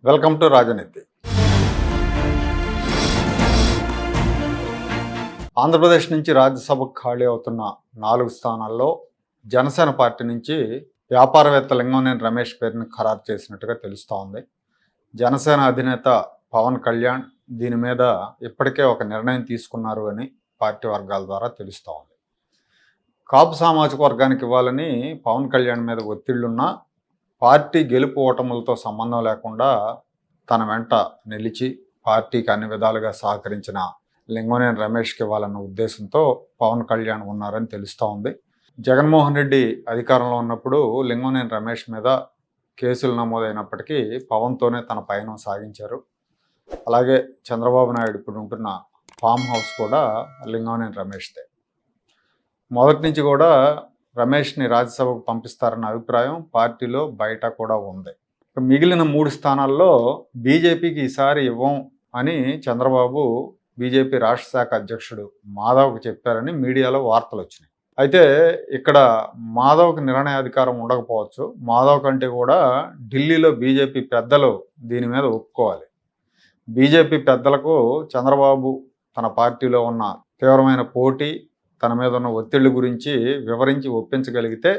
Welcome to రాజనీతి. ఆంధ్రప్రదేశ్ నుంచి రాజ్యసభకు ఖాళీ అవుతున్న 4 స్థానాల్లో జనసేన పార్టీ నుంచి వ్యాపారవేత్త లింగంనేని రమేష్ పేరుని ఖరారు చేసినట్టుగా తెలుస్తూ ఉంది. జనసేన అధినేత పవన్ కళ్యాణ్ దీని మీద ఇప్పటికే ఒక నిర్ణయం తీసుకున్నారు అని పార్టీ వర్గాల ద్వారా తెలుస్తూ ఉంది. కాపు సామాజిక వర్గానికి ఇవ్వాలని పవన్ కళ్యాణ్ మీద ఒత్తిళ్లున్నా పార్టీ గెలుపు ఓటములతో సంబంధం లేకుండా తన వెంట నిలిచి పార్టీకి అన్ని విధాలుగా సహకరించిన లింగంనేని రమేష్కి ఇవ్వాలన్న ఉద్దేశంతో పవన్ కళ్యాణ్ ఉన్నారని తెలుస్తూ ఉంది. జగన్మోహన్ రెడ్డి అధికారంలో ఉన్నప్పుడు లింగంనేని రమేష్ మీద కేసులు నమోదైనప్పటికీ పవన్తోనే తన పయనం సాగించారు. అలాగే చంద్రబాబు నాయుడు ఇప్పుడు ఉంటున్న ఫామ్ హౌస్ కూడా లింగంనేని రమేష్దే. మొదటి నుంచి కూడా రమేష్ని రాజ్యసభకు పంపిస్తారన్న అభిప్రాయం పార్టీలో బయట కూడా ఉంది. మిగిలిన 3 స్థానాల్లో బీజేపీకి ఈసారి ఇవ్వం అని చంద్రబాబు బీజేపీ రాష్ట్ర శాఖ అధ్యక్షుడు మాధవ్కి చెప్పారని మీడియాలో వార్తలు వచ్చినాయి. అయితే ఇక్కడ మాధవ్కి నిర్ణయాధికారం ఉండకపోవచ్చు. మాధవ్ కంటే కూడా ఢిల్లీలో బీజేపీ పెద్దలు దీని మీద ఒప్పుకోవాలి. బీజేపీ పెద్దలకు చంద్రబాబు తన పార్టీలో ఉన్న తీవ్రమైన పోటీ, తన మీద ఉన్న ఒత్తిళ్ల గురించి వివరించి ఒప్పించగలిగితే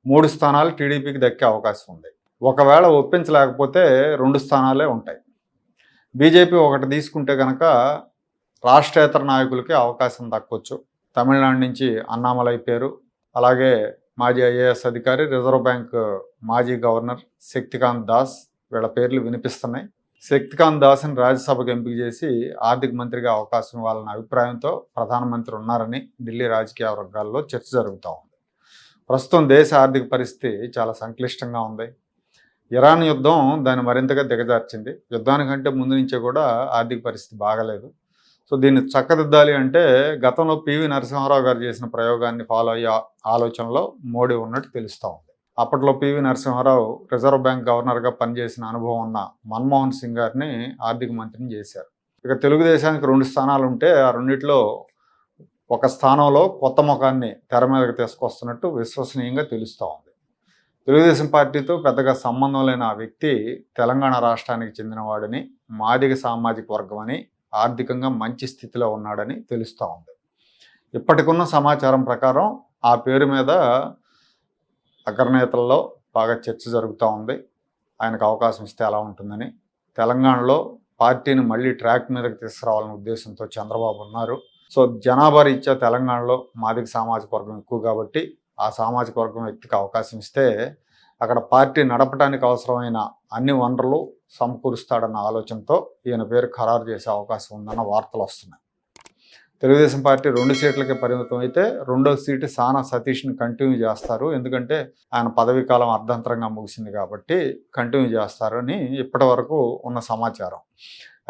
3 స్థానాలు టీడీపీకి దక్కే అవకాశం ఉంది. ఒకవేళ ఒప్పించలేకపోతే 2 స్థానాలే ఉంటాయి. బీజేపీ ఒకటి తీసుకుంటే కనుక రాష్ట్రేతర నాయకులకి అవకాశం దక్కొచ్చు. తమిళనాడు నుంచి అన్నామలై పేరు, అలాగే మాజీ ఐఏఎస్ అధికారి, రిజర్వ్ బ్యాంక్ మాజీ గవర్నర్ శక్తికాంత్ దాస్, వీళ్ళ పేర్లు వినిపిస్తున్నాయి. శక్తికాంత్ దాస్ని రాజ్యసభకు ఎంపిక చేసి ఆర్థిక మంత్రిగా అవకాశం ఇవ్వాలన్న అభిప్రాయంతో ప్రధానమంత్రి ఉన్నారని ఢిల్లీ రాజకీయ వర్గాల్లో చర్చ జరుగుతూ ఉంది. ప్రస్తుతం దేశ ఆర్థిక పరిస్థితి చాలా సంక్లిష్టంగా ఉంది. ఇరాన్ యుద్ధం దాన్ని మరింతగా దిగజార్చింది. యుద్ధానికంటే ముందు నుంచే కూడా ఆర్థిక పరిస్థితి బాగలేదు. సో దీన్ని చక్కదిద్దాలి అంటే గతంలో పివి నరసింహారావు గారు చేసిన ప్రయోగాన్ని ఫాలో అయ్యే ఆలోచనలో మోడీ ఉన్నట్టు తెలుస్తూ ఉంది. అప్పట్లో పివి నరసింహారావు రిజర్వ్ బ్యాంక్ గవర్నర్గా పనిచేసిన అనుభవం ఉన్న మన్మోహన్ సింగ్ గారిని ఆర్థిక మంత్రిని చేశారు. ఇక తెలుగుదేశానికి 2 స్థానాలు ఉంటే ఆ రెండిట్లో ఒక స్థానంలో కొత్త ముఖాన్ని తెర మీదకి తీసుకొస్తున్నట్టు విశ్వసనీయంగా తెలుస్తూ ఉంది. తెలుగుదేశం పార్టీతో పెద్దగా సంబంధం లేని ఆ వ్యక్తి తెలంగాణ రాష్ట్రానికి చెందినవాడని, మాదిగ సామాజిక వర్గం అని, ఆర్థికంగా మంచి స్థితిలో ఉన్నాడని తెలుస్తూ ఉంది. ఇప్పటికున్న సమాచారం ప్రకారం ఆ పేరు మీద అగ్రనేతల్లో బాగా చర్చ జరుగుతూ ఉంది. ఆయనకు అవకాశం ఇస్తే ఎలా ఉంటుందని. తెలంగాణలో పార్టీని మళ్ళీ ట్రాక్ మీదకి తీసుకురావాలనే ఉద్దేశంతో చంద్రబాబు ఉన్నారు. సో జనాభా రీత్యా తెలంగాణలో మాదిగ సామాజిక వర్గం ఎక్కువ కాబట్టి ఆ సామాజిక వర్గం వ్యక్తికి అవకాశం ఇస్తే అక్కడ పార్టీ నడపడానికి అవసరమైన అన్ని వనరులు సమకూరుస్తాడన్న ఆలోచనతో ఈయన పేరు ఖరారు చేసే అవకాశం ఉందన్న వార్తలు వస్తున్నాయి. తెలుగుదేశం పార్టీ 2 సీట్లకే పరిమితం అయితే 2వ సీటు సానా సతీష్ని కంటిన్యూ చేస్తారు. ఎందుకంటే ఆయన పదవీ కాలం అర్ధంతరంగా ముగిసింది కాబట్టి కంటిన్యూ చేస్తారని ఇప్పటి వరకు ఉన్న సమాచారం.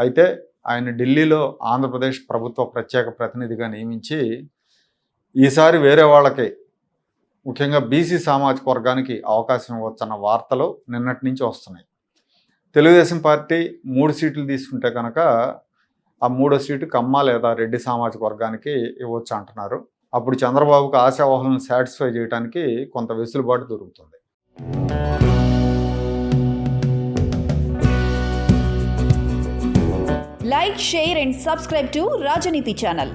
అయితే ఆయన ఢిల్లీలో ఆంధ్రప్రదేశ్ ప్రభుత్వ ప్రత్యేక ప్రతినిధిగా నియమించి ఈసారి వేరే వాళ్ళకి, ముఖ్యంగా బీసీ సామాజిక వర్గానికి అవకాశం ఇవ్వచ్చన్న వార్తలు నిన్నటి నుంచి వస్తున్నాయి. తెలుగుదేశం పార్టీ 3 సీట్లు తీసుకుంటే కనుక ఆ 3వ సీటు కమ్మ లేదా రెడ్డి సామాజిక వర్గానికి ఇవ్వచ్చు అంటున్నారు. అప్పుడు చంద్రబాబుకు ఆశావాహులను సాటిస్ఫై చేయడానికి కొంత వెసులుబాటు దొరుకుతుంది. Like, share and subscribe to Rajaniti channel.